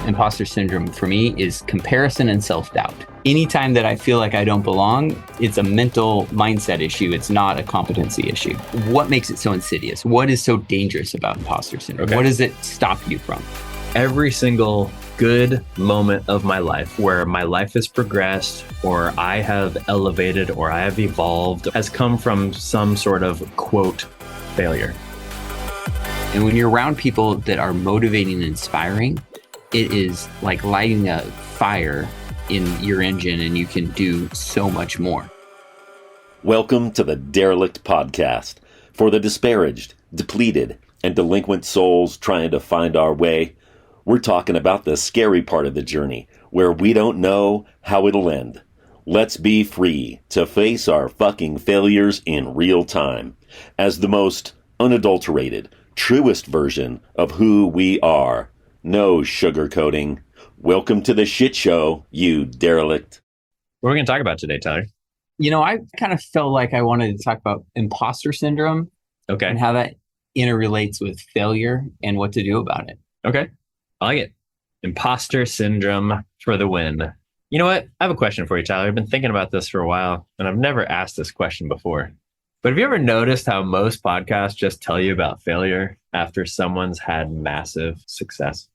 imposter syndrome for me is comparison and self-doubt. Anytime that I feel like I don't belong, it's a mental mindset issue. It's not a competency issue. What makes it so insidious? What is so dangerous about imposter syndrome? Okay. What does it stop you from? Every single good moment of my life where my life has progressed or I have elevated or I have evolved has come from some sort of quote failure. And when you're around people that are motivating and inspiring, it is like lighting a fire in your engine and you can do so much more. Welcome to the Derelict Podcast. For the disparaged, depleted, and delinquent souls trying to find our way, we're talking about the scary part of the journey where we don't know how it'll end. Let's be free to face our fucking failures in real time as the most unadulterated, truest version of who we are. No sugarcoating. Welcome to the shit show, you derelict. What are we going to talk about today, Tyler? You know, I kind of felt like I wanted to talk about imposter syndrome Okay. and how that interrelates with failure and what to do about it. Okay. I like it. Imposter syndrome for the win. You know what? I have a question for you, Tyler. I've been thinking about this for a while, and I've never asked this question before. But have you ever noticed how most podcasts just tell you about failure after someone's had massive success?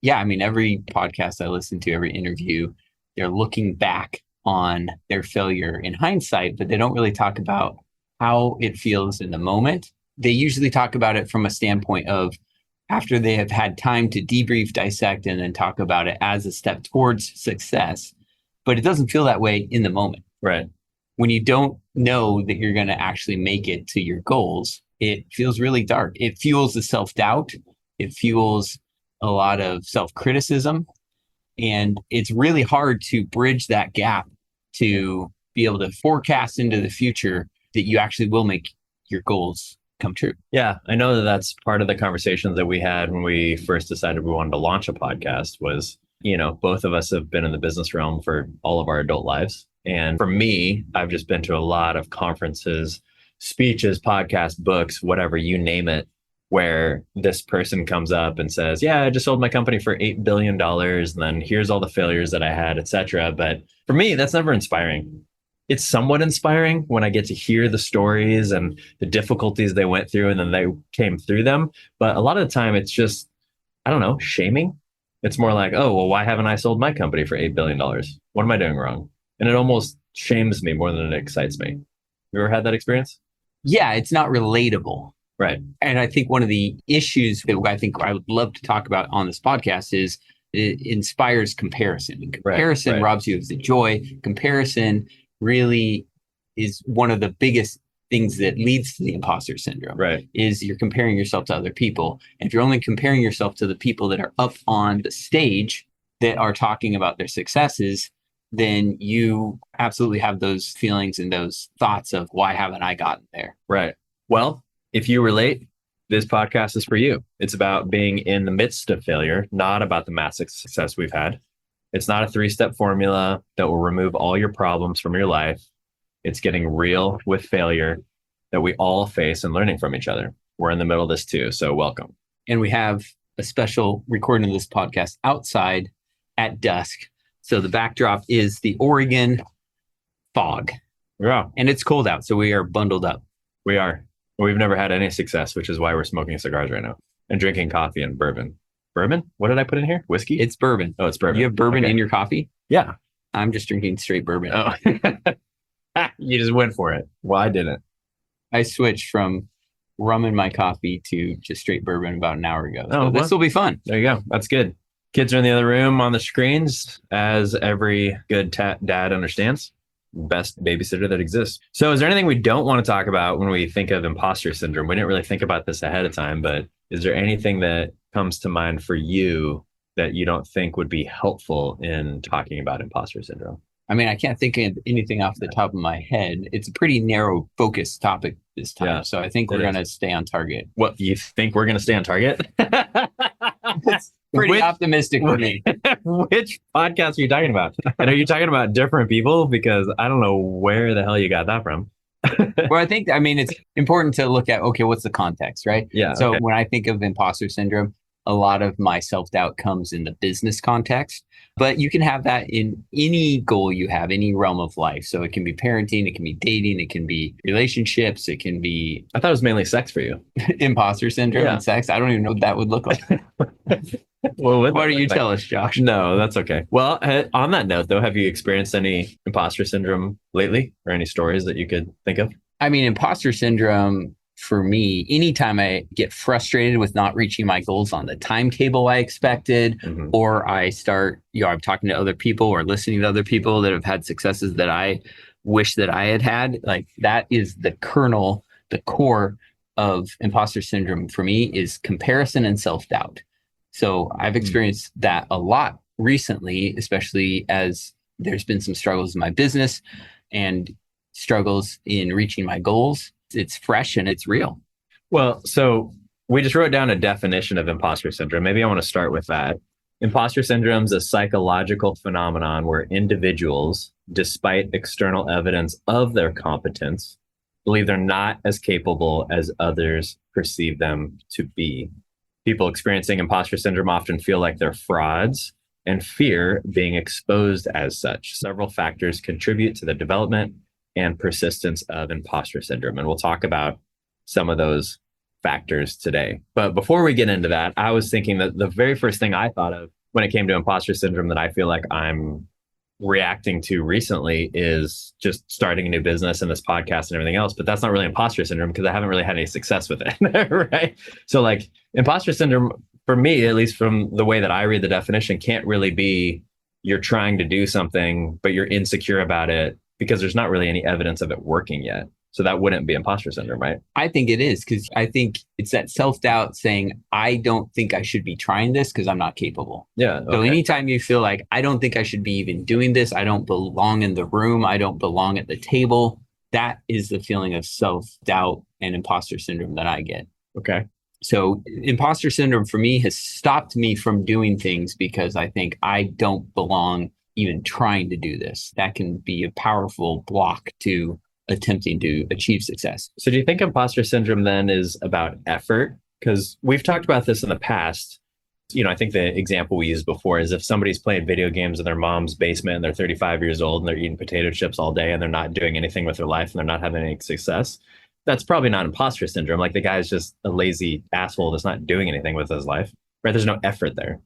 Yeah, I mean, every podcast I listen to, every interview, they're looking back on their failure in hindsight, but they don't really talk about how it feels in the moment. They usually talk about it from a standpoint of after they have had time to debrief, dissect, and then talk about it as a step towards success. But it doesn't feel that way in the moment. Right. When you don't know that you're going to actually make it to your goals, it feels really dark. It fuels the self-doubt. It fuels a lot of self-criticism. And it's really hard to bridge that gap to be able to forecast into the future that you actually will make your goals come true. Yeah, I know that that's part of the conversations that we had when we first decided we wanted to launch a podcast was, you know, both of us have been in the business realm for all of our adult lives. And for me, I've just been to a lot of conferences, speeches, podcasts, books, whatever, you name it, where this person comes up and says, yeah, I just sold my company for $8 billion. And then here's all the failures that I had, et cetera. But for me, that's never inspiring. It's somewhat inspiring when I get to hear the stories and the difficulties they went through and then they came through them. But a lot of the time it's just, I don't know, shaming. It's more like, oh, well, why haven't I sold my company for $8 billion? What am I doing wrong? And it almost shames me more than it excites me. You ever had that experience? Yeah, it's not relatable. Right. And I think one of the issues that I think I would love to talk about on this podcast is it inspires comparison. And comparison robs you of the joy. Comparison really is one of the biggest things that leads to the imposter syndrome. Right. Is you're comparing yourself to other people. And if you're only comparing yourself to the people that are up on the stage that are talking about their successes, then you absolutely have those feelings and those thoughts of why haven't I gotten there? Right. Well, if you relate, this podcast is for you. It's about being in the midst of failure, not about the massive success we've had. It's not a 3-step formula that will remove all your problems from your life. It's getting real with failure that we all face and learning from each other. We're in the middle of this too, so welcome. And we have a special recording of this podcast outside at dusk. So the backdrop is the Oregon fog. Yeah. And it's cold out, so we are bundled up. We are. We've never had any success, which is why we're smoking cigars right now and drinking coffee and bourbon. Bourbon? What did I put in here? Whiskey? It's bourbon. Oh, it's bourbon. You have bourbon Okay. in your coffee? Yeah. I'm just drinking straight bourbon. Oh, you just went for it. Well, I didn't. I switched from rum in my coffee to just straight bourbon about an hour ago. So Oh, this will be fun. There you go. That's good. Kids are in the other room on the screens, as every good dad understands. Best babysitter that exists. So is there anything we don't want to talk about when we think of imposter syndrome? We didn't really think about this ahead of time, but is there anything that comes to mind for you that you don't think would be helpful in talking about imposter syndrome? I mean, I can't think of anything off the top of my head. It's a pretty narrow focused topic this time. Yeah, so I think we're going to stay on target. What, you think we're going to stay on target? It's pretty optimistic for me. Which podcast are you talking about? And are you talking about different people? Because I don't know where the hell you got that from. Well, I mean, it's important to look at, okay, what's the context, right? Yeah. So okay. when I think of imposter syndrome, a lot of my self-doubt comes in the business context, but you can have that in any goal you have, any realm of life. So it can be parenting, it can be dating, it can be relationships, it can be I thought it was mainly sex for you. imposter syndrome Yeah. and sex. I don't even know what that would look like. Well, Why don't you tell us, Josh? No, that's okay. Well, on that note, though, have you experienced any imposter syndrome lately or any stories that you could think of? I mean, imposter syndrome for me, anytime I get frustrated with not reaching my goals on the timetable I expected, Mhm. or I start, I'm talking to other people or listening to other people that have had successes that I wish that I had had, like that is the kernel, the core of imposter syndrome for me is comparison and self-doubt. So I've experienced that a lot recently, especially as there's been some struggles in my business and struggles in reaching my goals. It's fresh and it's real. Well, so we just wrote down a definition of imposter syndrome. Maybe I want to start with that. Imposter syndrome is a psychological phenomenon where individuals, despite external evidence of their competence, believe they're not as capable as others perceive them to be. People experiencing imposter syndrome often feel like they're frauds and fear being exposed as such. Several factors contribute to the development and persistence of imposter syndrome. And we'll talk about some of those factors today. But before we get into that, I was thinking that the very first thing I thought of when it came to imposter syndrome that I feel like I'm reacting to recently is just starting a new business and this podcast and everything else. But that's not really imposter syndrome because I haven't really had any success with it. Right. So like imposter syndrome for me, at least from the way that I read the definition, can't really be you're trying to do something, but you're insecure about it because there's not really any evidence of it working yet. So that wouldn't be imposter syndrome, right? I think it is because I think it's that self-doubt saying, I don't think I should be trying this because I'm not capable. Yeah. So okay. anytime you feel like, I don't think I should be even doing this, I don't belong in the room, I don't belong at the table, that is the feeling of self-doubt and imposter syndrome that I get. Okay. So imposter syndrome for me has stopped me from doing things because I think I don't belong even trying to do this. That can be a powerful block to attempting to achieve success. So do you think imposter syndrome then is about effort? Because we've talked about this in the past. I think the example we used before is if somebody's playing video games in their mom's basement and they're 35 years old and they're eating potato chips all day and they're not doing anything with their life and they're not having any success, that's probably not imposter syndrome. Like the guy's just a lazy asshole that's not doing anything with his life, right? There's no effort there.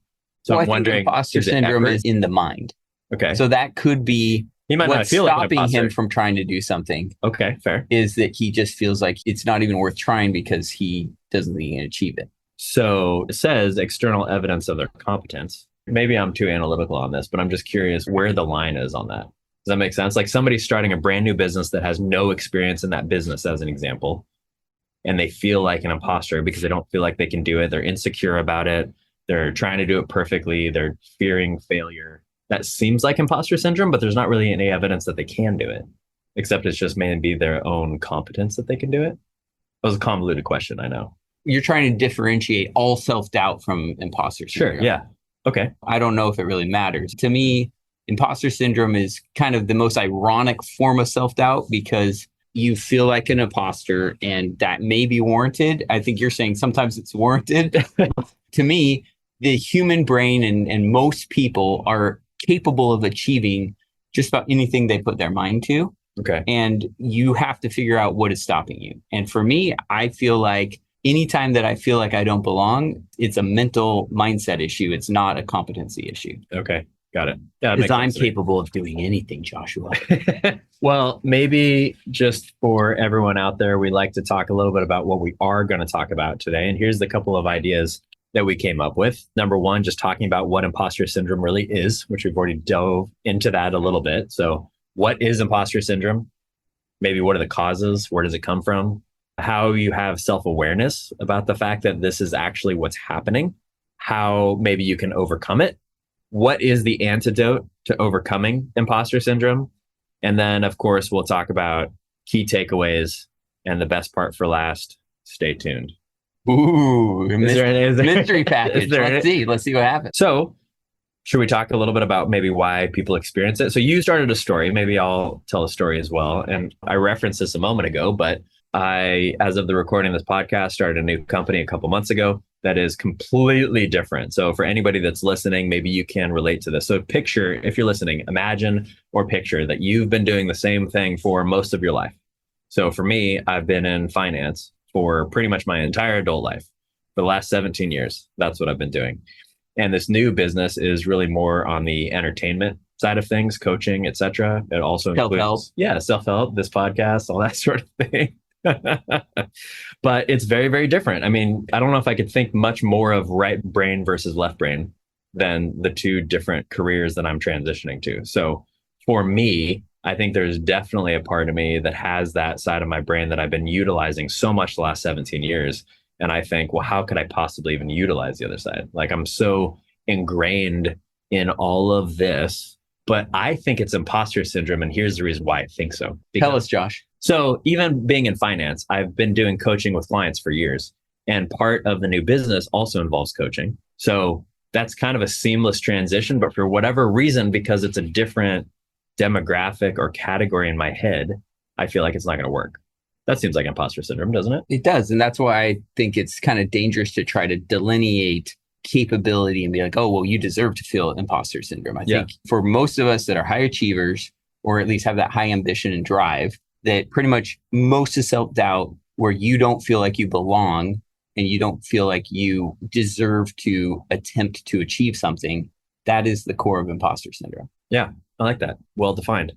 So well, I'm wondering, imposter syndrome is in the mind. Okay. So that could be he might not what's feel like stopping him from trying to do something. Okay, fair. Is that he just feels like it's not even worth trying because he doesn't think he can achieve it. So it says external evidence of their competence. Maybe I'm too analytical on this, but I'm just curious where the line is on that. Does that make sense? Like somebody's starting a brand new business that has no experience in that business, as an example, and they feel like an imposter because they don't feel like they can do it. They're insecure about it. They're trying to do it perfectly. They're fearing failure. That seems like imposter syndrome, but there's not really any evidence that they can do it, except it's just maybe their own competence that they can do it. That was a convoluted question, I know. You're trying to differentiate all self-doubt from imposter syndrome. Sure, yeah. Okay. I don't know if it really matters. To me, imposter syndrome is kind of the most ironic form of self-doubt because you feel like an imposter and that may be warranted. I think you're saying sometimes it's warranted. To me, the human brain and most people are capable of achieving just about anything they put their mind to. Okay. And you have to figure out what is stopping you. And for me, I feel like anytime that I feel like I don't belong, it's a mental mindset issue. It's not a competency issue. Okay. Got it. Yeah, because I'm capable of doing anything, Joshua. Well, maybe just for everyone out there, we like to talk a little bit about what we are going to talk about today. And here's the couple of ideas that we came up with. Number one, just talking about what imposter syndrome really is, which we've already dove into that a little bit. So what is imposter syndrome? Maybe what are the causes? Where does it come from? How you have self-awareness about the fact that this is actually what's happening, how maybe you can overcome it. What is the antidote to overcoming imposter syndrome? And then, of course, we'll talk about key takeaways and the best part for last. Stay tuned. Ooh, mystery package. Let's see what happens. So should we talk a little bit about maybe why people experience it? So you started a story. Maybe I'll tell a story as well. And I referenced this a moment ago, but I, as of the recording of this podcast, started a new company a couple months ago that is completely different. So for anybody that's listening, maybe you can relate to this. So picture, if you're listening, imagine or picture that you've been doing the same thing for most of your life. So for me, I've been in finance for pretty much my entire adult life. For the last 17 years, that's what I've been doing. And this new business is really more on the entertainment side of things, coaching, etc. It also Self-help. includes, self-help, this podcast, all that sort of thing. But it's very, very different. I mean, I don't know if I could think much more of right brain versus left brain than the two different careers that I'm transitioning to. So for me, I think there's definitely a part of me that has that side of my brain that I've been utilizing so much the last 17 years. And I think, well, how could I possibly even utilize the other side? Like, I'm so ingrained in all of this, but I think it's imposter syndrome. And here's the reason why I think so. Tell us, Josh. So even being in finance, I've been doing coaching with clients for years. And part of the new business also involves coaching. So that's kind of a seamless transition. But for whatever reason, because it's a different demographic or category in my head, I feel like it's not going to work. That seems like imposter syndrome, doesn't it? It does. And that's why I think it's kind of dangerous to try to delineate capability and be like, oh, well, you deserve to feel imposter syndrome. I think for most of us that are high achievers, or at least have that high ambition and drive, that pretty much most is self-doubt where you don't feel like you belong and you don't feel like you deserve to attempt to achieve something. That is the core of imposter syndrome. Yeah, I like that. Well defined.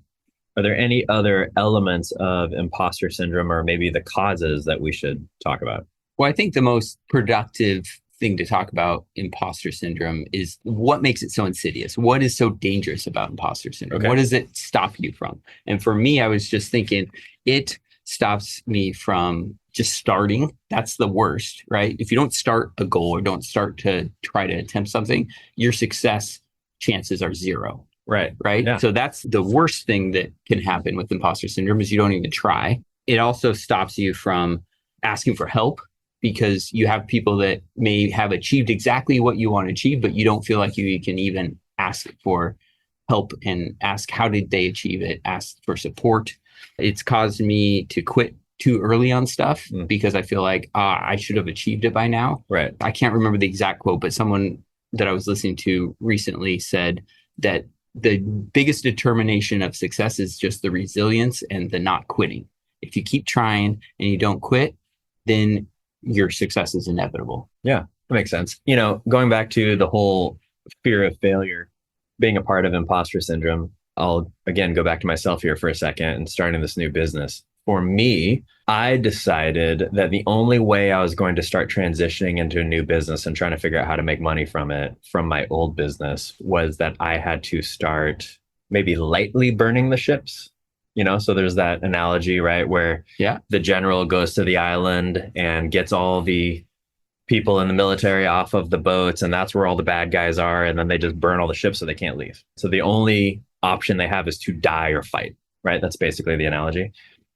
Are there any other elements of imposter syndrome or maybe the causes that we should talk about? Well, I think the most productive thing to talk about imposter syndrome is what makes it so insidious. What is so dangerous about imposter syndrome? Okay. What does it stop you from? And for me, I was just thinking it stops me from just starting. That's the worst, right? If you don't start a goal or don't start to try to attempt something, your success chances are zero. Right. Right. Yeah. So that's the worst thing that can happen with imposter syndrome is you don't even try. It also stops you from asking for help because you have people that may have achieved exactly what you want to achieve, but you don't feel like you can even ask for help and ask how did they achieve it, ask for support. It's caused me to quit too early on stuff because I feel like I should have achieved it by now. Right. I can't remember the exact quote, but someone that I was listening to recently said that the biggest determination of success is just the resilience and the not quitting. If you keep trying and you don't quit, then your success is inevitable. Yeah, that makes sense. You know, going back to the whole fear of failure, being a part of imposter syndrome, I'll again go back to myself here for a second and starting this new business. For me, I decided that the only way I was going to start transitioning into a new business and trying to figure out how to make money from it, from my old business, was that I had to start maybe lightly burning the ships. You know, so there's that analogy, right, where the general goes to the island and gets all the people in the military off of the boats, and that's where all the bad guys are, and then they just burn all the ships so they can't leave. So the only option they have is to die or fight, right? That's basically the analogy.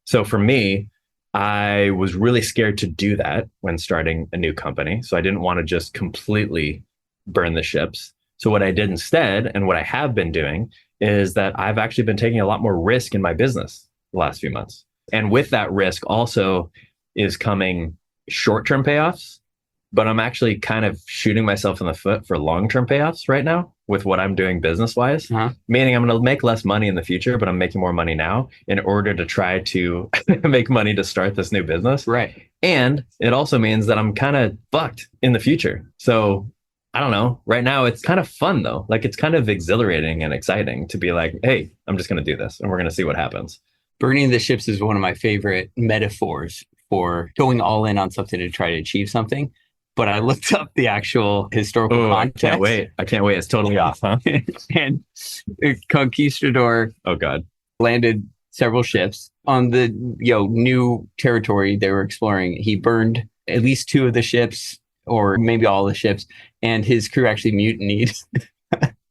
So for me, I was really scared to do that when starting a new company. So I didn't want to just completely burn the ships. So what I did instead, and what I have been doing, is that I've actually been taking a lot more risk in my business the last few months. And with that risk also is coming short-term payoffs, but I'm actually kind of shooting myself in the foot for long-term payoffs right now with what I'm doing business-wise, meaning I'm going to make less money in the future, but I'm making more money now in order to try to make money to start this new business. Right. And it also means that I'm kind of fucked in the future. So I don't know. Right now, it's kind of fun, though. Like, it's kind of exhilarating and exciting to be like, hey, I'm just going to do this and we're going to see what happens. Burning the ships is one of my favorite metaphors for going all in on something to try to achieve something. But I looked up the actual historical context. I can't wait. It's totally off, huh? And conquistador landed several ships on the new territory they were exploring. He burned at least 2 of the ships, or maybe all the ships, and his crew actually mutinied.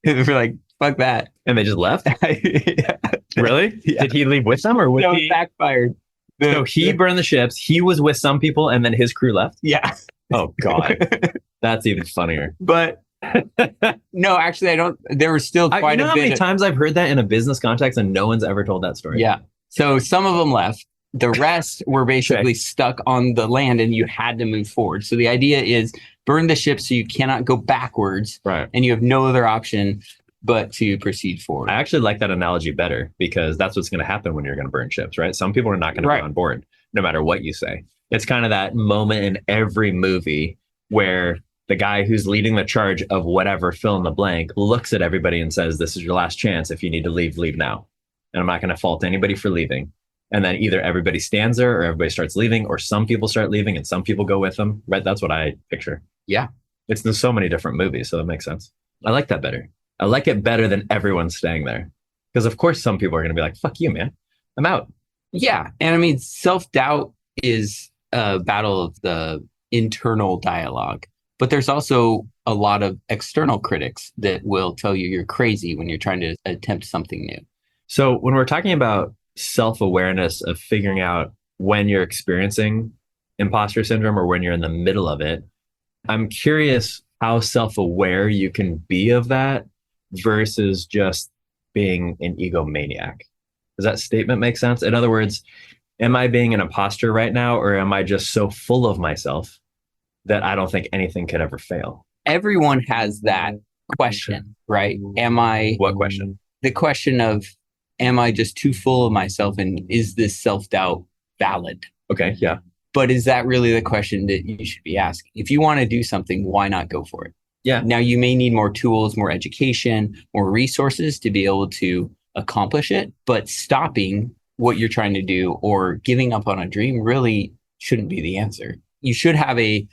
They were like, fuck that. And they just left? Yeah. Really? Yeah. Did he leave with them or was he backfired? So he burned the ships, he was with some people, and then his crew left? Yeah. Oh, God. That's even funnier. But no, actually, I don't. There was still quite a bit. You know how many times I've heard that in a business context and no one's ever told that story? Yeah. So some of them left. The rest were basically stuck on the land and you had to move forward. So the idea is burn the ship so you cannot go backwards, Right. and you have no other option but to proceed forward. I actually like that analogy better because that's what's going to happen when you're going to burn ships, right? Some people are not going to Right. be on board no matter what you say. It's kind of that moment in every movie where the guy who's leading the charge of whatever fill in the blank looks at everybody and says, this is your last chance. If you need to leave, leave now. And I'm not going to fault anybody for leaving. And then either everybody stands there or everybody starts leaving, or some people start leaving and some people go with them, right? That's what I picture. Yeah. There's so many different movies, so that makes sense. I like that better. I like it better than everyone staying there. Because of course some people are going to be like, fuck you, man. I'm out. Yeah. And I mean, self-doubt is a battle of the internal dialogue, but there's also a lot of external critics that will tell you you're crazy when you're trying to attempt something new. So when we're talking about self-awareness of figuring out when you're experiencing imposter syndrome or when you're in the middle of it, I'm curious how self-aware you can be of that versus just being an egomaniac. Does that statement make sense? In other words, am I being an imposter right now, or am I just so full of myself that I don't think anything could ever fail? Everyone has that question, right? Am I... What question? The question of, am I just too full of myself, and is this self-doubt valid? Okay, yeah. But is that really the question that you should be asking? If you want to do something, why not go for it? Yeah. Now, you may need more tools, more education, more resources to be able to accomplish it, but stopping what you're trying to do or giving up on a dream really shouldn't be the answer. You should have a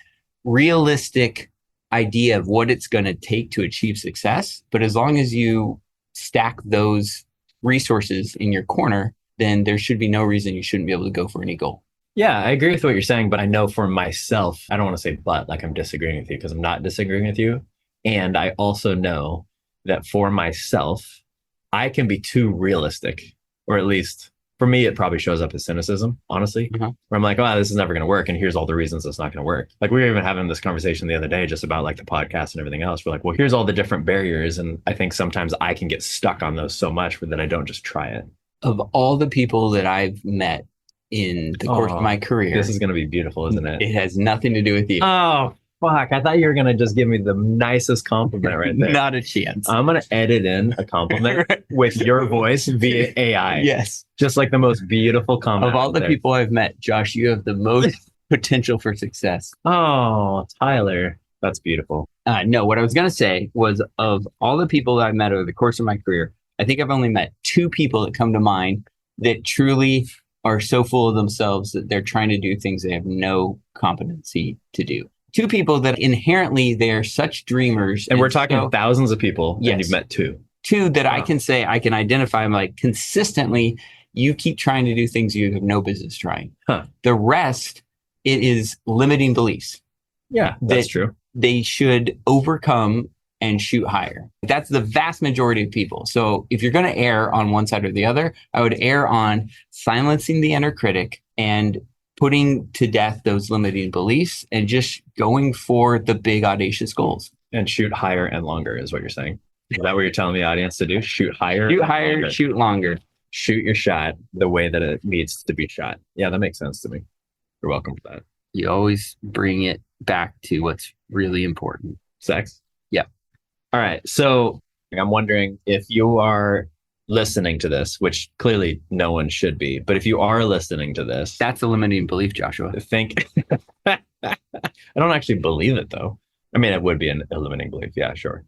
realistic idea of what it's going to take to achieve success. But as long as you stack those resources in your corner, then there should be no reason you shouldn't be able to go for any goal. Yeah, I agree with what you're saying, but I know for myself, I don't want to say but, like I'm disagreeing with you, because I'm not disagreeing with you. And I also know that for myself, I can be too realistic, or at least for me, it probably shows up as cynicism, honestly, where I'm like, oh, this is never going to work. And here's all the reasons it's not going to work. Like we were even having this conversation the other day just about like the podcast and everything else. We're like, well, here's all the different barriers. And I think sometimes I can get stuck on those so much that I don't just try it. Of all the people that I've met in the course of my career, this is going to be beautiful, isn't it? It has nothing to do with you. Oh, fuck. I thought you were going to just give me the nicest compliment right there. Not a chance. I'm going to edit in a compliment with your voice via AI. Yes. Just like the most beautiful comment. Of all the there. people I've met, Josh, you have the most potential for success. Oh, Tyler. That's beautiful. No, what I was going to say was, of all the people that I've met over the course of my career, I think I've only met 2 people that come to mind that truly are so full of themselves that they're trying to do things they have no competency to do. 2 people that inherently they're such dreamers. And we're talking thousands of people, yes. and you've met 2. 2 that I can say, I can identify, I'm like, consistently, you keep trying to do things you have no business trying. Huh. The rest, it is limiting beliefs. Yeah, that's true. They should overcome and shoot higher. That's the vast majority of people. So if you're going to err on one side or the other, I would err on silencing the inner critic and putting to death those limiting beliefs and just going for the big audacious goals. And shoot higher and longer is what you're saying. Is that what you're telling the audience to do? Shoot higher. Shoot higher, shoot longer. Shoot your shot the way that it needs to be shot. Yeah, that makes sense to me. You're welcome for that. You always bring it back to what's really important. Sex? Yeah. All right. So I'm wondering if you are listening to this, which clearly no one should be, but if you are listening to this, that's a limiting belief, Joshua. Think I don't actually believe it though. I mean, it would be a limiting belief. Yeah, sure.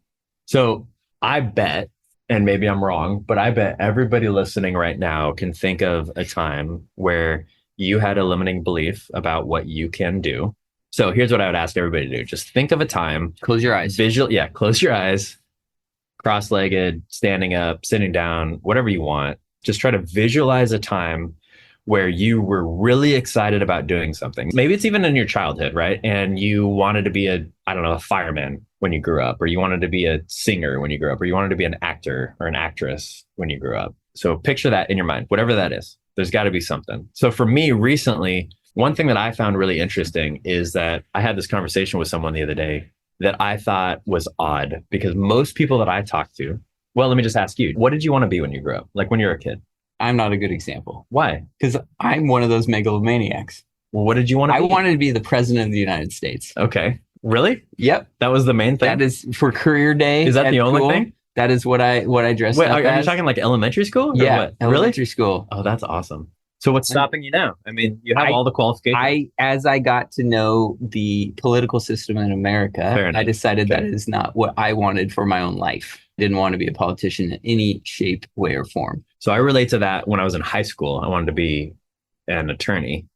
So I bet, and maybe I'm wrong, but I bet everybody listening right now can think of a time where you had a limiting belief about what you can do. So here's what I would ask everybody to do. Just think of a time. Close your eyes. Close your eyes. Cross-legged, standing up, sitting down, whatever you want. Just try to visualize a time where you were really excited about doing something. Maybe it's even in your childhood, right? And you wanted to be a fireman when you grew up, or you wanted to be a singer when you grew up, or you wanted to be an actor or an actress when you grew up. So picture that in your mind, whatever that is. There's got to be something. So for me recently, one thing that I found really interesting is that I had this conversation with someone the other day that I thought was odd, because most people that I talk to, well, let me just ask you, what did you want to be when you grew up? Like when you were a kid? I'm not a good example Why? because I'm one of those megalomaniacs. Well, what did you want to I be? wanted to be the president of the United States. Okay. Really? Yep. That was the main thing? That is for career day. Is that at the only school. thing? That is what I dressed Wait, up are you as. talking like elementary school? Or Yeah, what? elementary Really? school. Oh, that's awesome. So what's stopping you now? I mean, you have all the qualifications. As I got to know the political system in America, I decided that is not what I wanted for my own life. Didn't want to be a politician in any shape, way, or form. So I relate to that. When I was in high school, I wanted to be an attorney.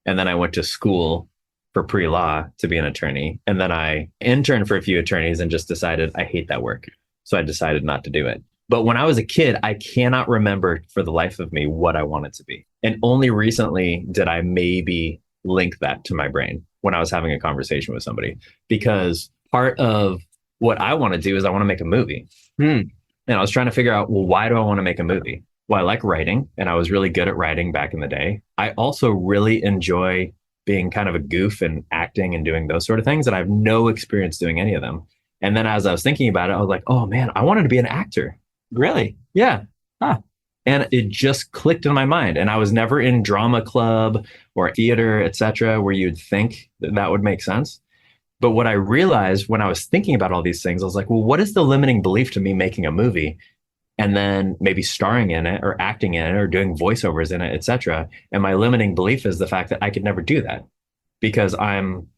And then I went to school for pre-law to be an attorney. And then I interned for a few attorneys and just decided I hate that work. So I decided not to do it. But when I was a kid, I cannot remember for the life of me what I wanted to be. And only recently did I maybe link that to my brain when I was having a conversation with somebody. Because part of what I want to do is I want to make a movie. And I was trying to figure out, well, why do I want to make a movie? Well, I like writing, and I was really good at writing back in the day. I also really enjoy being kind of a goof and acting and doing those sort of things. And I have no experience doing any of them. And then as I was thinking about it, I was like, oh man, I wanted to be an actor. Really? Yeah. Huh. And it just clicked in my mind. And I was never in drama club or theater, etc., where you'd think that would make sense. But what I realized when I was thinking about all these things, I was like, well, what is the limiting belief to me making a movie and then maybe starring in it or acting in it or doing voiceovers in it, etc.? And my limiting belief is the fact that I could never do that because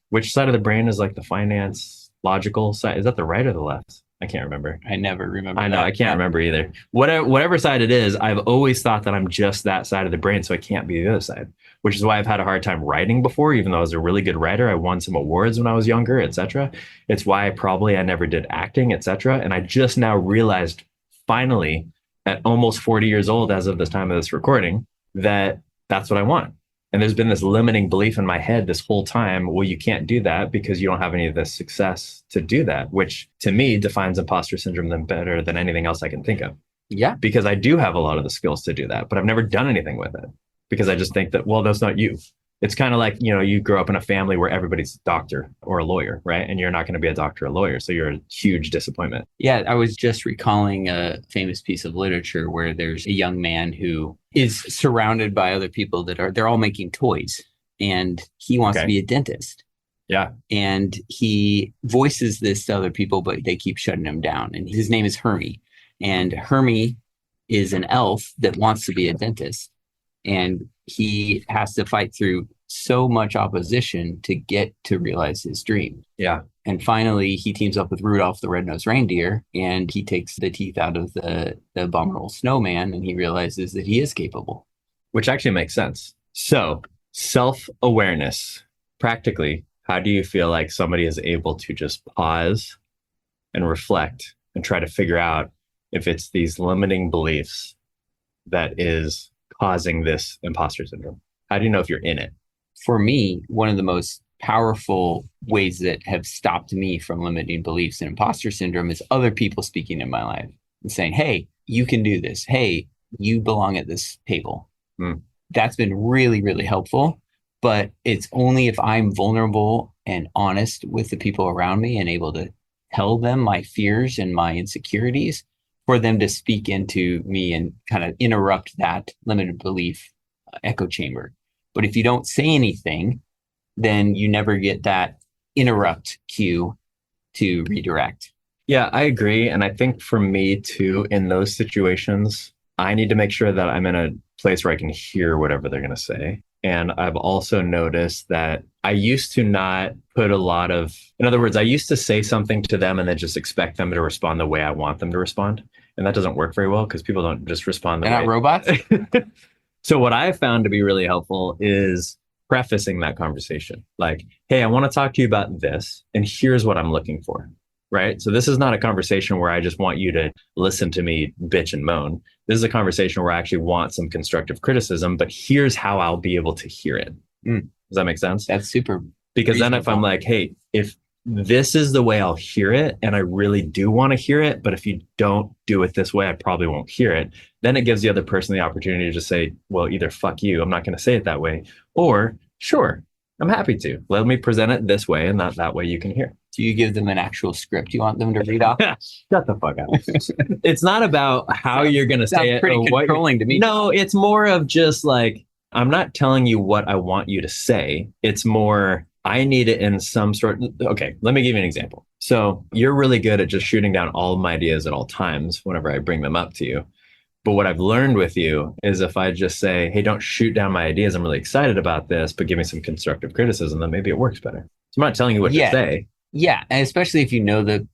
which side of the brain is like the finance, logical side? Is that the right or the left? I can't remember. I never remember. I know. I can't remember either. Whatever side it is, I've always thought that I'm just that side of the brain, so I can't be the other side, which is why I've had a hard time writing before, even though I was a really good writer. I won some awards when I was younger, etc. It's why I never did acting, etc. And I just now realized, finally, at almost 40 years old, as of this time of this recording, that that's what I want. And there's been this limiting belief in my head this whole time. Well, you can't do that because you don't have any of the success to do that, which to me defines imposter syndrome better than anything else I can think of. Yeah. Because I do have a lot of the skills to do that, but I've never done anything with it because I just think that, well, that's not you. It's kind of like, you grow up in a family where everybody's a doctor or a lawyer, right? And you're not going to be a doctor or a lawyer. So you're a huge disappointment. Yeah, I was just recalling a famous piece of literature where there's a young man who is surrounded by other people they're all making toys and he wants to be a dentist. Yeah. And he voices this to other people, but they keep shutting him down. And his name is Hermie. And Hermie is an elf that wants to be a dentist. And he has to fight through so much opposition to get to realize his dream. Yeah. And finally, he teams up with Rudolph the Red-Nosed Reindeer, and he takes the teeth out of the abominable snowman, and he realizes that he is capable. Which actually makes sense. So, self-awareness. Practically, how do you feel like somebody is able to just pause and reflect and try to figure out if it's these limiting beliefs that is causing this imposter syndrome? How do you know if you're in it? For me, one of the most powerful ways that have stopped me from limiting beliefs and imposter syndrome is other people speaking in my life and saying, hey, you can do this. Hey, you belong at this table. That's been really, really helpful. But it's only if I'm vulnerable and honest with the people around me and able to tell them my fears and my insecurities for them to speak into me and kind of interrupt that limited belief echo chamber. But if you don't say anything, then you never get that interrupt cue to redirect. Yeah, I agree. And I think for me too, in those situations, I need to make sure that I'm in a place where I can hear whatever they're going to say. And I've also noticed that I used to not put a lot of, in other words, I used to say something to them and then just expect them to respond the way I want them to respond. And that doesn't work very well because people don't just respond the way. They're not robots? So what I've found to be really helpful is prefacing that conversation. Like, hey, I want to talk to you about this, and here's what I'm looking for, right? So this is not a conversation where I just want you to listen to me bitch and moan. This is a conversation where I actually want some constructive criticism, but here's how I'll be able to hear it. Does that make sense? That's super. Because reasonable. then if I'm like, hey, if this is the way I'll hear it, and I really do want to hear it, but if you don't do it this way, I probably won't hear it. Then it gives the other person the opportunity to just say, well, either fuck you, I'm not going to say it that way, or sure, I'm happy to. Let me present it this way, and that way you can hear. Do you give them an actual script you want them to read off? Shut the fuck up. It's not about how you're going to say it. Pretty controlling to me. No, it's more of just like, I'm not telling you what I want you to say. It's more, I need it in some sort. Okay, let me give you an example. So you're really good at just shooting down all of my ideas at all times whenever I bring them up to you. But what I've learned with you is if I just say, hey, don't shoot down my ideas. I'm really excited about this, but give me some constructive criticism, then maybe it works better. So I'm not telling you what to say. Yeah. And especially if you know the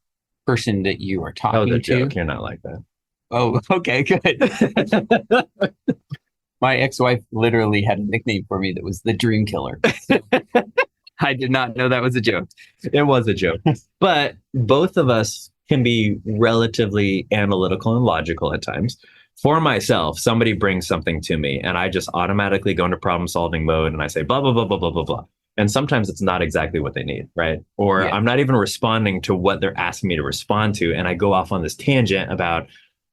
person that you are talking to. Joke. You're not like that. Oh, okay, good. My ex-wife literally had a nickname for me that was the Dream Killer. So I did not know that was a joke. It was a joke. But both of us can be relatively analytical and logical at times. For myself, somebody brings something to me and I just automatically go into problem solving mode and I say blah, blah, blah, blah, blah, blah, blah. And sometimes it's not exactly what they need, right? Or I'm not even responding to what they're asking me to respond to. And I go off on this tangent about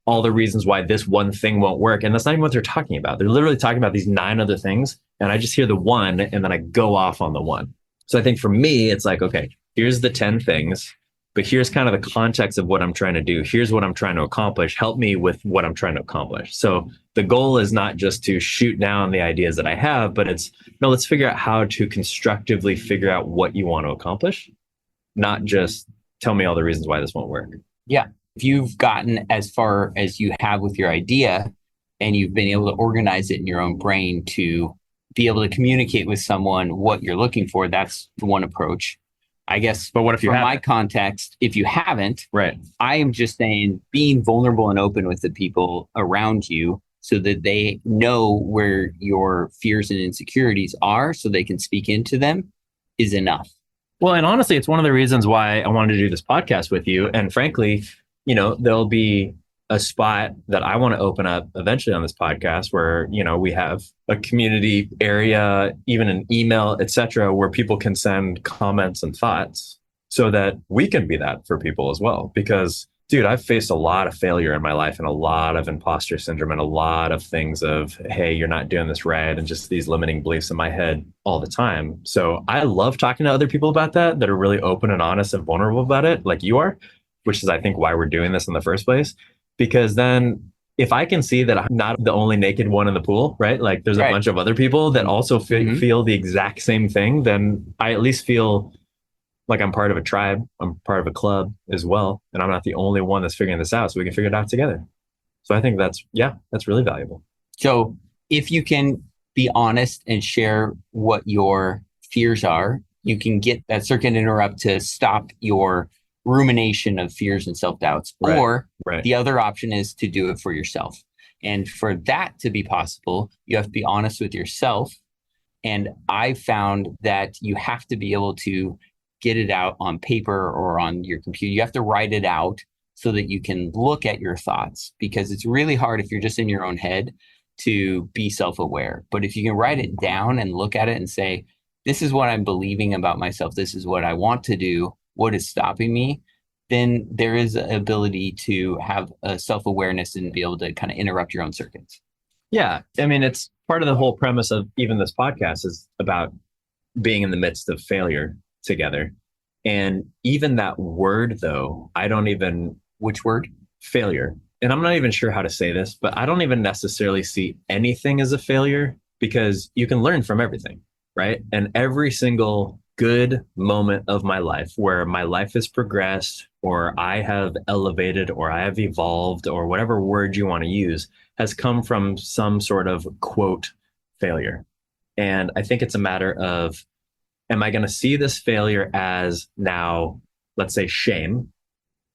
all the reasons why this one thing won't work. And that's not even what they're talking about. They're literally talking about these 9 other things. And I just hear the one and then I go off on the one. So I think for me, it's like, okay, here's the 10 things. But here's kind of the context of what I'm trying to do. Here's what I'm trying to accomplish. Help me with what I'm trying to accomplish. So the goal is not just to shoot down the ideas that I have, but it's, no, let's figure out how to constructively figure out what you want to accomplish, not just tell me all the reasons why this won't work. Yeah. If you've gotten as far as you have with your idea and you've been able to organize it in your own brain to be able to communicate with someone what you're looking for, that's one approach. I guess, but what if you from my context, if you haven't, right? I am just saying being vulnerable and open with the people around you so that they know where your fears and insecurities are so they can speak into them is enough. Well, and honestly, it's one of the reasons why I wanted to do this podcast with you. And frankly, you know, there'll be a spot that I want to open up eventually on this podcast where, you know, we have a community area, even an email, etc., where people can send comments and thoughts so that we can be that for people as well. Because, dude, I've faced a lot of failure in my life and a lot of imposter syndrome and a lot of things of, hey, you're not doing this right, and just these limiting beliefs in my head all the time. So I love talking to other people about that are really open and honest and vulnerable about it, like you are, which is, I think, why we're doing this in the first place. Because then if I can see that I'm not the only naked one in the pool, right? Like there's a bunch of other people that also feel the exact same thing, then I at least feel like I'm part of a tribe. I'm part of a club as well. And I'm not the only one that's figuring this out. So we can figure it out together. So I think that's really valuable. So if you can be honest and share what your fears are, you can get that circuit interrupt to stop your rumination of fears and self-doubts. Or the other option is to do it for yourself. And for that to be possible, you have to be honest with yourself. And I found that you have to be able to get it out on paper or on your computer. You have to write it out so that you can look at your thoughts, because it's really hard if you're just in your own head to be self-aware. But if you can write it down and look at it and say, this is what I'm believing about myself, this is what I want to do, what is stopping me, then there is an ability to have a self-awareness and be able to kind of interrupt your own circuits. Yeah. I mean, it's part of the whole premise of even this podcast is about being in the midst of failure together. And even that word, though, which word? Failure. And I'm not even sure how to say this, but I don't even necessarily see anything as a failure, because you can learn from everything, right? And every single good moment of my life where my life has progressed, or I have elevated, or I have evolved, or whatever word you want to use, has come from some sort of quote failure. And I think it's a matter of, am I going to see this failure as now, let's say, shame?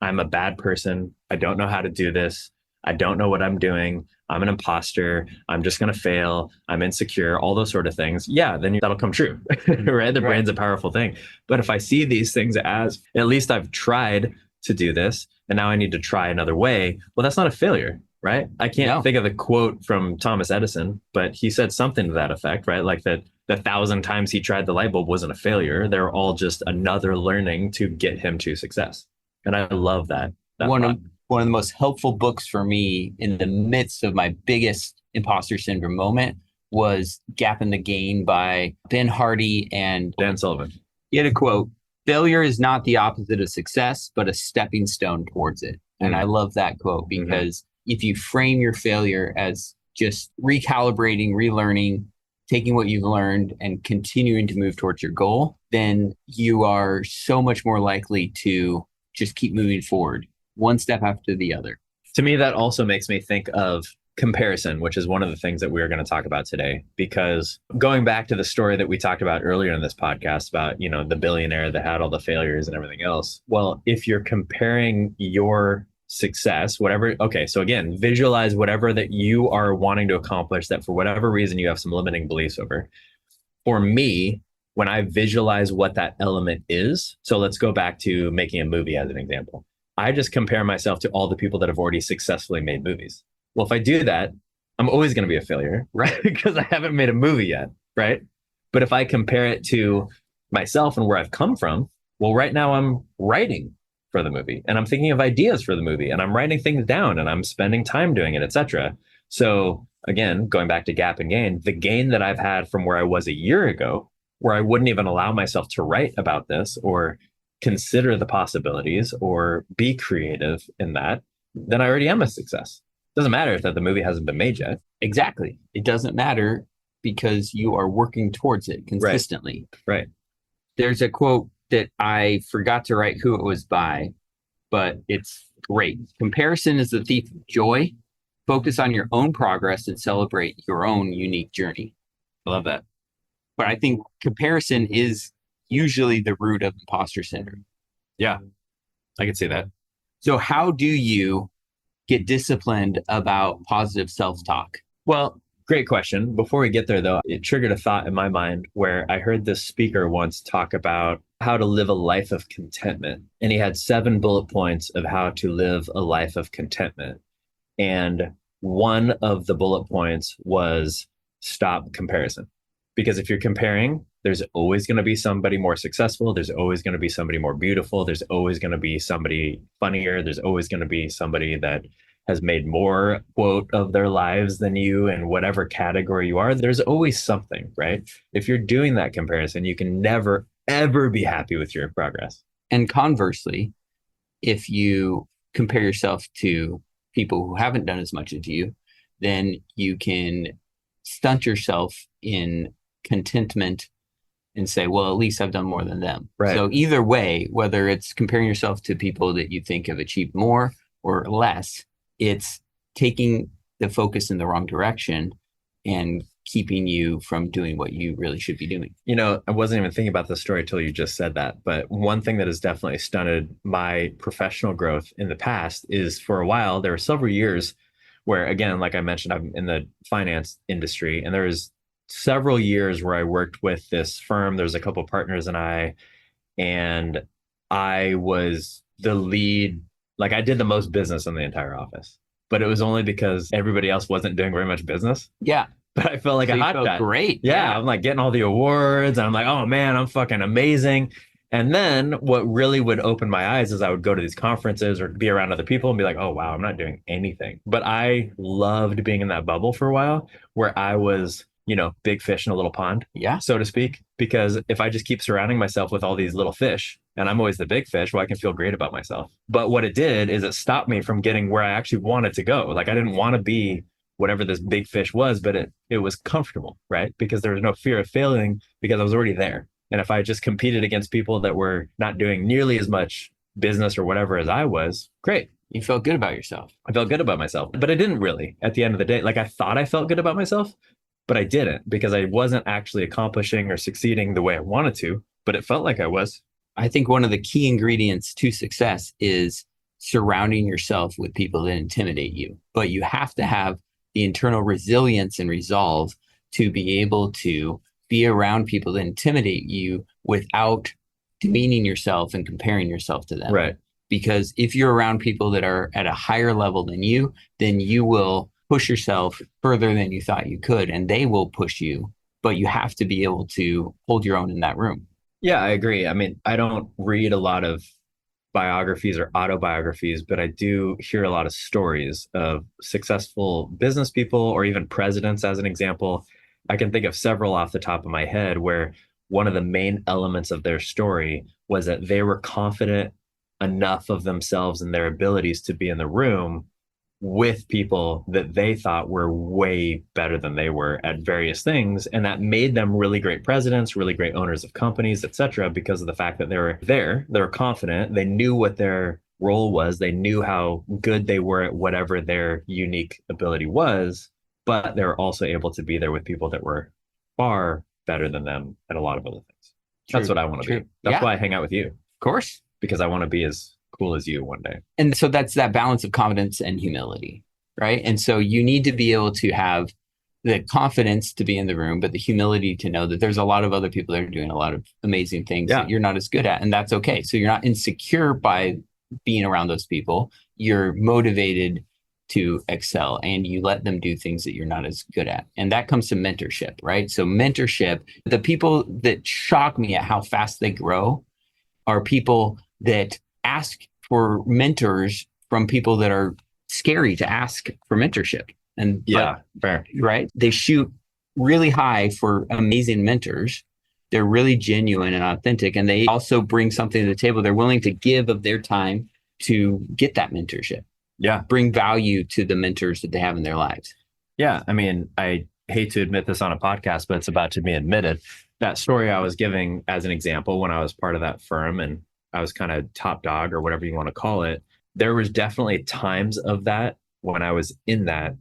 I'm a bad person. I don't know how to do this. I don't know what I'm doing. I'm an imposter. I'm just going to fail. I'm insecure, all those sort of things. Yeah, then that'll come true, right? The brain's a powerful thing. But if I see these things as, at least I've tried to do this, and now I need to try another way, well, that's not a failure, right? I can't think of the quote from Thomas Edison, but he said something to that effect, right? Like that the 1,000 times he tried the light bulb wasn't a failure. They're all just another learning to get him to success. And I love that. One of the most helpful books for me in the midst of my biggest imposter syndrome moment was Gap in the Gain by Ben Hardy and Dan Sullivan. he had a quote, failure is not the opposite of success, but a stepping stone towards it. And I love that quote because if you frame your failure as just recalibrating, relearning, taking what you've learned and continuing to move towards your goal, then you are so much more likely to just keep moving forward, one step after the other. To me, that also makes me think of comparison, which is one of the things that we're going to talk about today. Because going back to the story that we talked about earlier in this podcast about, the billionaire that had all the failures and everything else. Well, if you're comparing your success, whatever, okay, so again, visualize whatever that you are wanting to accomplish that for whatever reason you have some limiting beliefs over. For me, when I visualize what that element is, so let's go back to making a movie as an example. I just compare myself to all the people that have already successfully made movies. Well, if I do that, I'm always going to be a failure, right? Because I haven't made a movie yet, right? But if I compare it to myself and where I've come from, well, right now I'm writing for the movie and I'm thinking of ideas for the movie and I'm writing things down and I'm spending time doing it, etc. So again, going back to Gap and Gain, the gain that I've had from where I was a year ago, where I wouldn't even allow myself to write about this or consider the possibilities or be creative in that, then I already am a success. Doesn't matter that the movie hasn't been made yet. Exactly. It doesn't matter because you are working towards it consistently. Right. There's a quote that I forgot to write who it was by, but it's great. Comparison is the thief of joy. Focus on your own progress and celebrate your own unique journey. I love that. But I think comparison is usually the root of imposter syndrome. Yeah, I can see that. So how do you get disciplined about positive self-talk? Well, great question. Before we get there, though, it triggered a thought in my mind where I heard this speaker once talk about how to live a life of contentment. And he had 7 bullet points of how to live a life of contentment. And one of the bullet points was stop comparison. Because if you're comparing, there's always going to be somebody more successful. There's always going to be somebody more beautiful. There's always going to be somebody funnier. There's always going to be somebody that has made more, quote, of their lives than you in whatever category you are. There's always something, right? If you're doing that comparison, you can never, ever be happy with your progress. And conversely, if you compare yourself to people who haven't done as much as you, then you can stunt yourself in contentment and say, well, at least I've done more than them. Right. So either way, whether it's comparing yourself to people that you think have achieved more or less, it's taking the focus in the wrong direction and keeping you from doing what you really should be doing. I wasn't even thinking about the story until you just said that. But one thing that has definitely stunted my professional growth in the past is for a while, there were several years where, again, like I mentioned, I'm in the finance industry, and there was several years where I worked with this firm. There's a couple of partners and I was the lead. Like I did the most business in the entire office, but it was only because everybody else wasn't doing very much business. Yeah. But I felt like So a you hot felt shot. great. Yeah, I'm like getting all the awards. And I'm like, oh man, I'm fucking amazing. And then what really would open my eyes is I would go to these conferences or be around other people and be like, oh wow, I'm not doing anything. But I loved being in that bubble for a while where I was, big fish in a little pond, Yeah. so to speak. Because if I just keep surrounding myself with all these little fish and I'm always the big fish, well, I can feel great about myself. But what it did is it stopped me from getting where I actually wanted to go. Like I didn't want to be whatever this big fish was, but it was comfortable, right? Because there was no fear of failing because I was already there. And if I just competed against people that were not doing nearly as much business or whatever as I was, great. You felt good about yourself. I felt good about myself, but I didn't really at the end of the day. Like I thought I felt good about myself, but I didn't because I wasn't actually accomplishing or succeeding the way I wanted to, but it felt like I was. I think one of the key ingredients to success is surrounding yourself with people that intimidate you, but you have to have the internal resilience and resolve to be able to be around people that intimidate you without demeaning yourself and comparing yourself to them. Right. Because if you're around people that are at a higher level than you, then you will push yourself further than you thought you could, and they will push you, but you have to be able to hold your own in that room. Yeah, I agree. I mean, I don't read a lot of biographies or autobiographies, but I do hear a lot of stories of successful business people or even presidents as an example. I can think of several off the top of my head where one of the main elements of their story was that they were confident enough of themselves and their abilities to be in the room with people that they thought were way better than they were at various things. And that made them really great presidents, really great owners of companies, et cetera, because of the fact that they were there, they were confident, they knew what their role was, they knew how good they were at whatever their unique ability was, but they were also able to be there with people that were far better than them at a lot of other things. That's what I want to be. That's why I hang out with you. Of course. Because I want to be as cool as you one day. And so that's that balance of confidence and humility, right? And so you need to be able to have the confidence to be in the room, but the humility to know that there's a lot of other people that are doing a lot of amazing things that you're not as good at. And that's okay. So you're not insecure by being around those people. You're motivated to excel and you let them do things that you're not as good at. And that comes to mentorship, right? So mentorship, the people that shock me at how fast they grow are people that ask for mentors from people that are scary to ask for mentorship. And fair. Right? They shoot really high for amazing mentors. They're really genuine and authentic. And they also bring something to the table. They're willing to give of their time to get that mentorship. Yeah. Bring value to the mentors that they have in their lives. Yeah. I mean, I hate to admit this on a podcast, but it's about to be admitted. That story I was giving as an example when I was part of that firm and I was kind of top dog or whatever you want to call it. There was definitely times of that when I was in that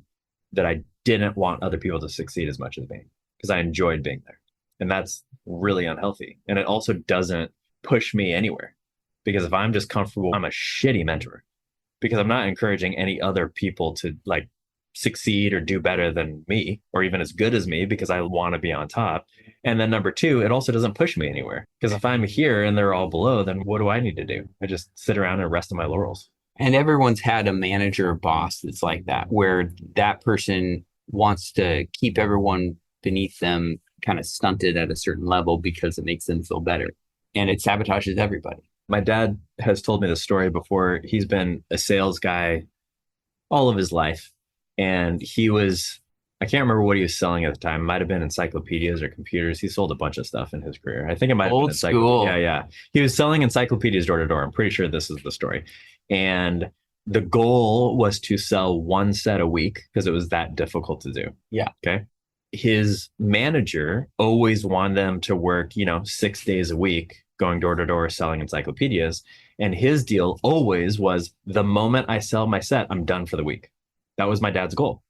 I didn't want other people to succeed as much as me because I enjoyed being there. And that's really unhealthy. And it also doesn't push me anywhere because if I'm just comfortable, I'm a shitty mentor because I'm not encouraging any other people to like succeed or do better than me or even as good as me because I want to be on top. And then number two, it also doesn't push me anywhere because if I'm here and they're all below, then what do I need to do? I just sit around and rest on my laurels. And everyone's had a manager or boss that's like that, where that person wants to keep everyone beneath them kind of stunted at a certain level because it makes them feel better. And it sabotages everybody. My dad has told me this story before. He's been a sales guy all of his life. And he was, I can't remember what he was selling at the time. It might have been encyclopedias or computers. He sold a bunch of stuff in his career. I think it might have been school. Yeah. He was selling encyclopedias door to door. I'm pretty sure this is the story. And the goal was to sell one set a week because it was that difficult to do. Yeah. Okay. His manager always wanted them to work, 6 days a week, going door to door, selling encyclopedias. And his deal always was the moment I sell my set, I'm done for the week. That was my dad's goal.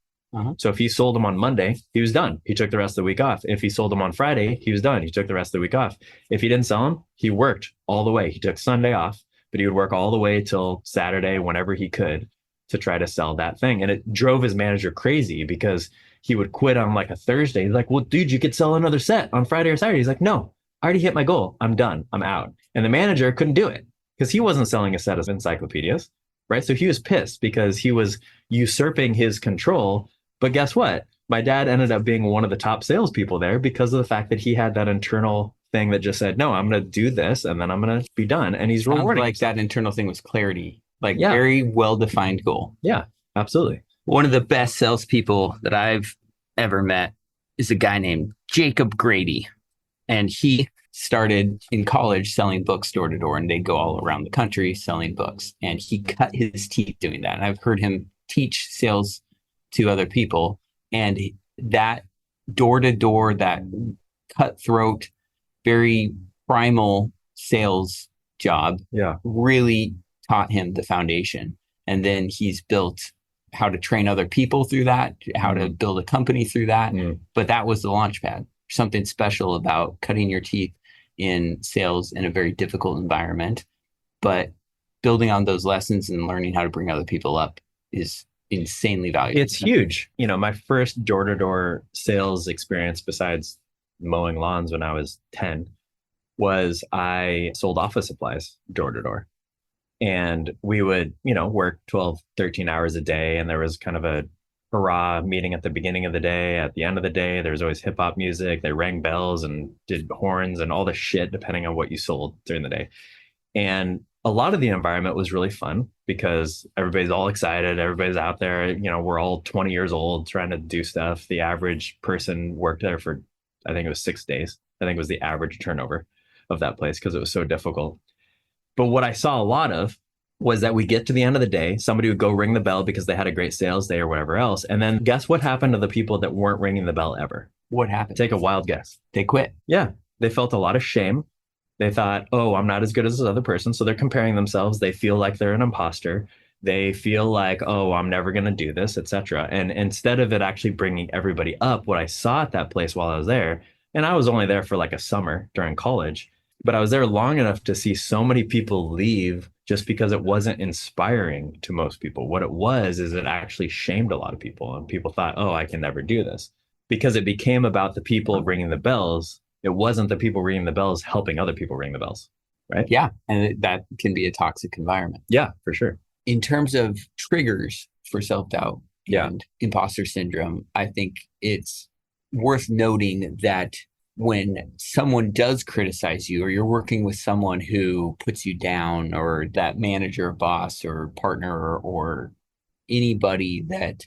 So if he sold them on Monday, he was done. He took the rest of the week off. If he sold them on Friday, he was done. He took the rest of the week off. If he didn't sell them, he worked all the way. He took Sunday off, but he would work all the way till Saturday, whenever he could, to try to sell that thing. And it drove his manager crazy because he would quit on like a Thursday. He's like, well, dude, you could sell another set on Friday or Saturday. He's like, no, I already hit my goal. I'm done. I'm out. And the manager couldn't do it because he wasn't selling a set of encyclopedias, right? So he was pissed because he was usurping his control. But guess what? My dad ended up being one of the top salespeople there because of the fact that he had that internal thing that just said, no, I'm going to do this and then I'm going to be done. And he's rewarding. Like that internal thing was clarity, like very well-defined goal. Yeah, absolutely. One of the best salespeople that I've ever met is a guy named Jacob Grady. And he started in college selling books door to door, and they'd go all around the country selling books. And he cut his teeth doing that. And I've heard him teach sales to other people. And that door to door, that cutthroat, very primal sales job really taught him the foundation. And then he's built how to train other people through that, how to build a company through that. But that was the launch pad. Something special about cutting your teeth in sales in a very difficult environment, but building on those lessons and learning how to bring other people up is insanely valuable. It's huge. My first door-to-door sales experience besides mowing lawns when I was 10 was I sold office supplies door to door. And we would, work 12, 13 hours a day. And there was kind of a hurrah meeting at the beginning of the day. At the end of the day, there was always hip hop music. They rang bells and did horns and all the shit, depending on what you sold during the day. And a lot of the environment was really fun because everybody's all excited. Everybody's out there. We're all 20 years old trying to do stuff. The average person worked there for, I think it was 6 days. I think it was the average turnover of that place because it was so difficult. But what I saw a lot of was that we get to the end of the day, somebody would go ring the bell because they had a great sales day or whatever else. And then guess what happened to the people that weren't ringing the bell ever? What happened? Take a wild guess. They quit. Yeah. They felt a lot of shame. They thought, oh, I'm not as good as this other person. So they're comparing themselves. They feel like they're an imposter. They feel like, oh, I'm never going to do this, etc. And instead of it actually bringing everybody up, what I saw at that place while I was there, and I was only there for like a summer during college, but I was there long enough to see so many people leave just because it wasn't inspiring to most people. What it was is it actually shamed a lot of people. And people thought, oh, I can never do this. Because it became about the people ringing the bells. It wasn't the people ringing the bells helping other people ring the bells, right? Yeah. And that can be a toxic environment. Yeah, for sure. In terms of triggers for self-doubt Yeah. and imposter syndrome, I think it's worth noting that when someone does criticize you, or you're working with someone who puts you down, or that manager, boss, or partner, or anybody that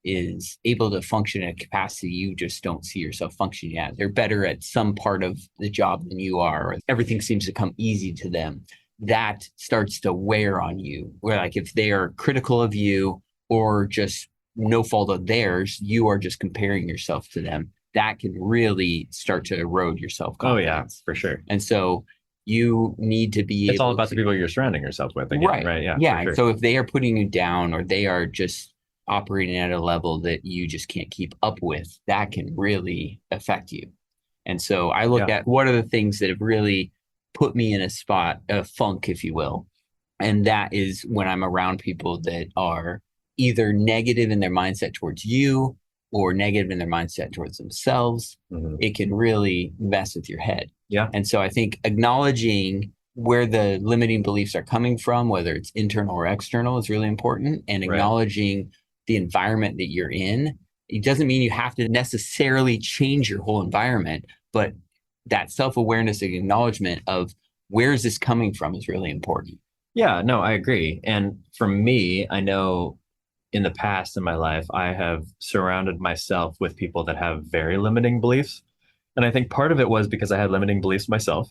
is able to function in a capacity you just don't see yourself functioning at. They're better at some part of the job than you are, or everything seems to come easy to them. That starts to wear on you, where like if they are critical of you or just no fault of theirs, you are just comparing yourself to them. That can really start to erode your self-confidence. Oh, yeah, for sure. And so you need to be It's all about the people you're surrounding yourself with. Again, right. Yeah. Yeah. Sure. So if they are putting you down, or they are just operating at a level that you just can't keep up with, that can really affect you. And so I look at what are the things that have really put me in a funk, if you will. And that is when I'm around people that are either negative in their mindset towards you or negative in their mindset towards themselves. Mhm. It can really mess with your head. Yeah. And so I think acknowledging where the limiting beliefs are coming from, whether it's internal or external, is really important. And acknowledging the environment that you're in. It doesn't mean you have to necessarily change your whole environment, but that self-awareness and acknowledgement of where is this coming from is really important. Yeah, no, I agree. And for me, I know in the past in my life, I have surrounded myself with people that have very limiting beliefs. And I think part of it was because I had limiting beliefs myself.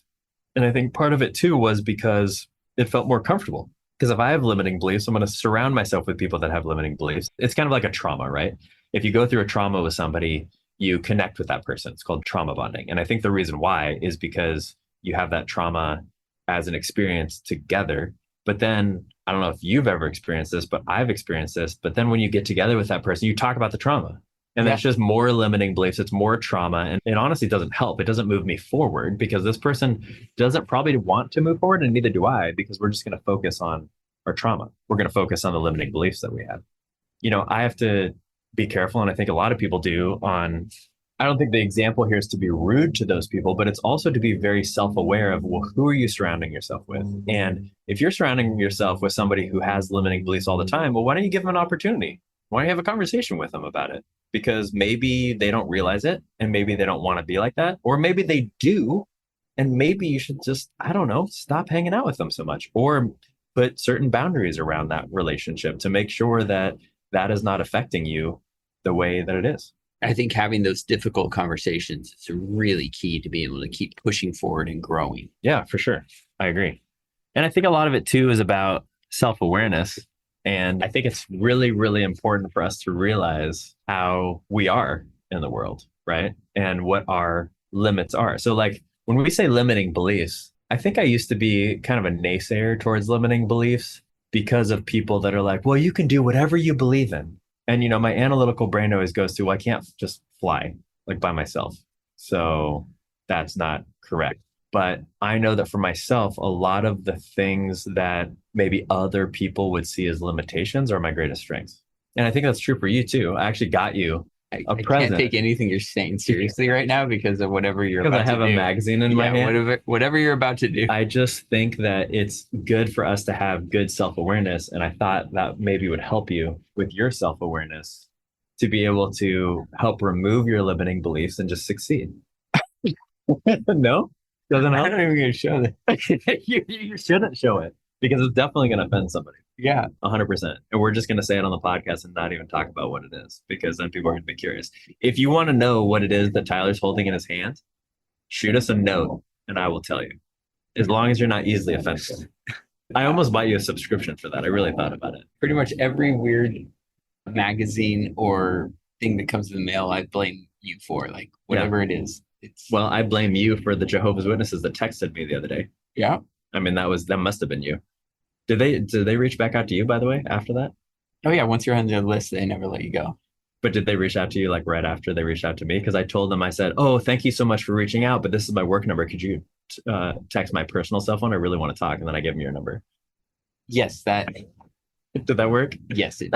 And I think part of it too was because it felt more comfortable. Because if I have limiting beliefs, I'm going to surround myself with people that have limiting beliefs. It's kind of like a trauma, right? If you go through a trauma with somebody, you connect with that person. It's called trauma bonding. And I think the reason why is because you have that trauma as an experience together. But then, I don't know if you've ever experienced this, but I've experienced this. But then when you get together with that person, you talk about the trauma. And that's just more limiting beliefs. It's more trauma. And it honestly doesn't help. It doesn't move me forward because this person doesn't probably want to move forward, and neither do I, because we're just going to focus on our trauma. We're going to focus on the limiting beliefs that we have. I have to be careful. And I think a lot of people do I don't think the example here is to be rude to those people, but it's also to be very self-aware of, well, who are you surrounding yourself with? And if you're surrounding yourself with somebody who has limiting beliefs all the time, well, why don't you give them an opportunity? Why don't you have a conversation with them about it? Because maybe they don't realize it, and maybe they don't want to be like that, or maybe they do, and maybe you should just, I don't know, stop hanging out with them so much, or put certain boundaries around that relationship to make sure that that is not affecting you the way that it is. I think having those difficult conversations is really key to being able to keep pushing forward and growing. Yeah, for sure. I agree. And I think a lot of it too is about self-awareness. And I think it's really, really important for us to realize how we are in the world, right? And what our limits are. So like when we say limiting beliefs, I think I used to be kind of a naysayer towards limiting beliefs because of people that are like, well, you can do whatever you believe in. And, my analytical brain always goes to, well, I can't just fly like by myself. So that's not correct. But I know that for myself, a lot of the things that maybe other people would see as limitations are my greatest strengths. And I think that's true for you too. I actually got you I can't take anything you're saying seriously right now because of whatever you're about to do. Because I have a magazine in my hand. Whatever you're about to do. I just think that it's good for us to have good self-awareness. And I thought that maybe would help you with your self-awareness to be able to help remove your limiting beliefs and just succeed. No? Doesn't help? I'm not even going to show that. You shouldn't show it. because it's definitely going to offend somebody. Yeah. 100%. And we're just going to say it on the podcast and not even talk about what it is, because then people are going to be curious. If you want to know what it is that Tyler's holding in his hand, shoot us a note and I will tell you, as long as you're not easily offended. I almost bought you a subscription for that. I really thought about it. Pretty much every weird magazine or thing that comes in the mail, I blame you for, like whatever it is. It's Well, I blame you for the Jehovah's Witnesses that texted me the other day. yeah. I mean, that must have been you. Did they reach back out to you, by the way, after that? Oh yeah. Once you're on their list, they never let you go. But did they reach out to you like right after they reached out to me? Because I told them, I said, oh, thank you so much for reaching out, but this is my work number. Could you text my personal cell phone? I really want to talk. And then I gave them your number. Yes, Did that work? yes, it,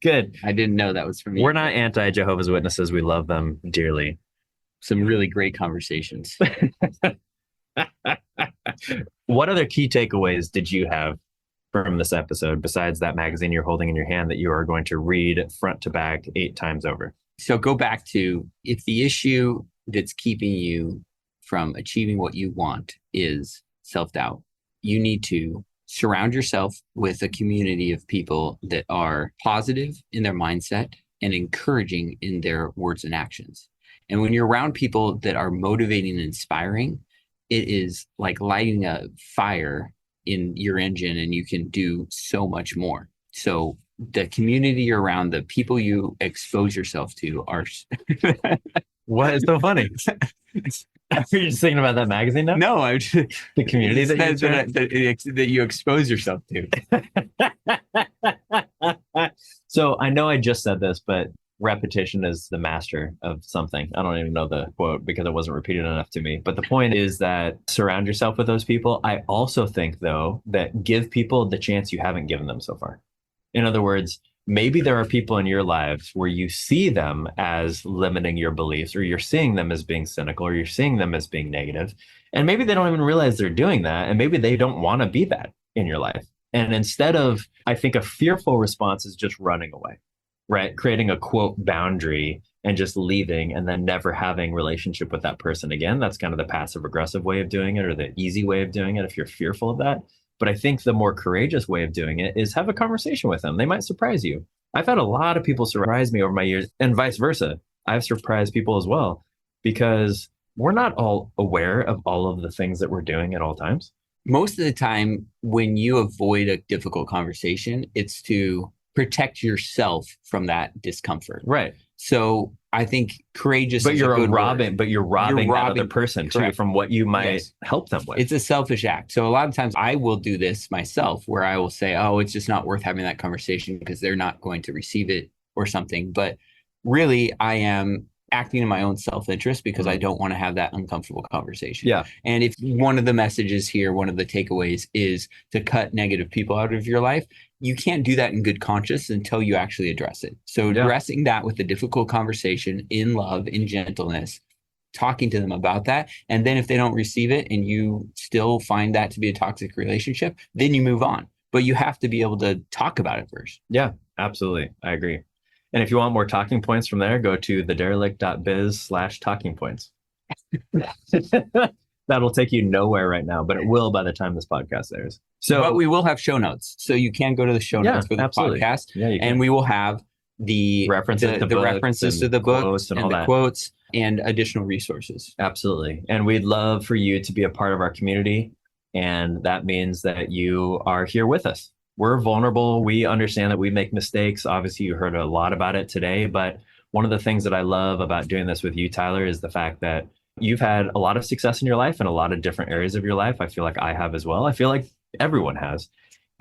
Good. I didn't know that was from you. We're not anti-Jehovah's Witnesses. We love them dearly. Some really great conversations. What other key takeaways did you have from this episode besides that magazine you're holding in your hand that you are going to read front to back 8 times over? So go back to, if the issue that's keeping you from achieving what you want is self-doubt, you need to surround yourself with a community of people that are positive in their mindset and encouraging in their words and actions. And when you're around people that are motivating and inspiring, it is like lighting a fire in your engine, and you can do so much more. So the community you're around, the people you expose yourself to are What is so funny? Are you just thinking about that magazine now? no, I The community that you expose yourself to. So I know I just said this, but repetition is the master of something. I don't even know the quote because it wasn't repeated enough to me. But the point is that surround yourself with those people. I also think, though, that give people the chance you haven't given them so far. In other words, maybe there are people in your lives where you see them as limiting your beliefs, or you're seeing them as being cynical, or you're seeing them as being negative. And maybe they don't even realize they're doing that. And maybe they don't want to be that in your life. And instead of, I think a fearful response is just running away, right? Creating a quote boundary and just leaving and then never having relationship with that person again. That's kind of the passive aggressive way of doing it, or the easy way of doing it if you're fearful of that. But I think the more courageous way of doing it is have a conversation with them. They might surprise you. I've had a lot of people surprise me over my years, and vice versa. I've surprised people as well, because we're not all aware of all of the things that we're doing at all times. Most of the time, when you avoid a difficult conversation, it's to protect yourself from that discomfort. Right. So I think courageous But is you're a good robbing, word. but you're robbing that robbing- other person too correct. from what you might Yes. help them with. It's a selfish act. So a lot of times I will do this myself, where I will say, oh, it's just not worth having that conversation because they're not going to receive it or something. But really, I am acting in my own self-interest because I don't want to have that uncomfortable conversation. Yeah. And if one of the messages here, one of the takeaways is to cut negative people out of your life, you can't do that in good conscience until you actually address it. So addressing that with a difficult conversation in love, in gentleness, talking to them about that. And then if they don't receive it and you still find that to be a toxic relationship, then you move on. But you have to be able to talk about it first. Yeah, absolutely. I agree. And if you want more talking points from there, go to thederelict.biz/talking points. That'll take you nowhere right now, but it will by the time this podcast airs. So, but we will have show notes. So you can go to the show notes for the absolutely. podcast. Yeah, you can. And we will have the References to the books references to and the quotes books and and all the that. quotes and additional resources. Absolutely. And we'd love for you to be a part of our community. And that means that you are here with us. We're vulnerable. We understand that we make mistakes. Obviously, you heard a lot about it today. But one of the things that I love about doing this with you, Tyler, is the fact that you've had a lot of success in your life in a lot of different areas of your life. I feel like I have as well. I feel like everyone has.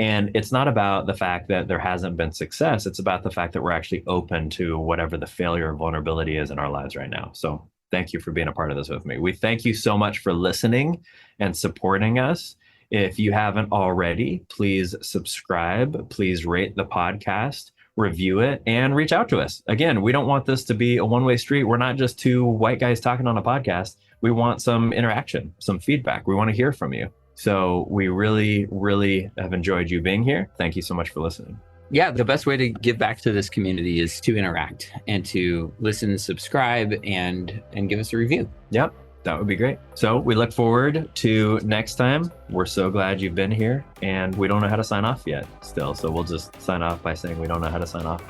And it's not about the fact that there hasn't been success. It's about the fact that we're actually open to whatever the failure or vulnerability is in our lives right now. So thank you for being a part of this with me. We thank you so much for listening and supporting us. If you haven't already, please subscribe, please rate the podcast, review it, and reach out to us. Again, we don't want this to be a one-way street. We're not just two white guys talking on a podcast. We want some interaction, some feedback. We want to hear from you. So we really, really have enjoyed you being here. Thank you so much for listening. Yeah, the best way to give back to this community is to interact and to listen, subscribe, and give us a review. Yep. That would be great. So we look forward to next time. We're so glad you've been here, and we don't know how to sign off yet still. So we'll just sign off by saying we don't know how to sign off.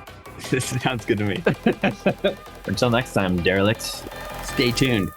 This sounds good to me. Until next time, derelicts. Stay tuned.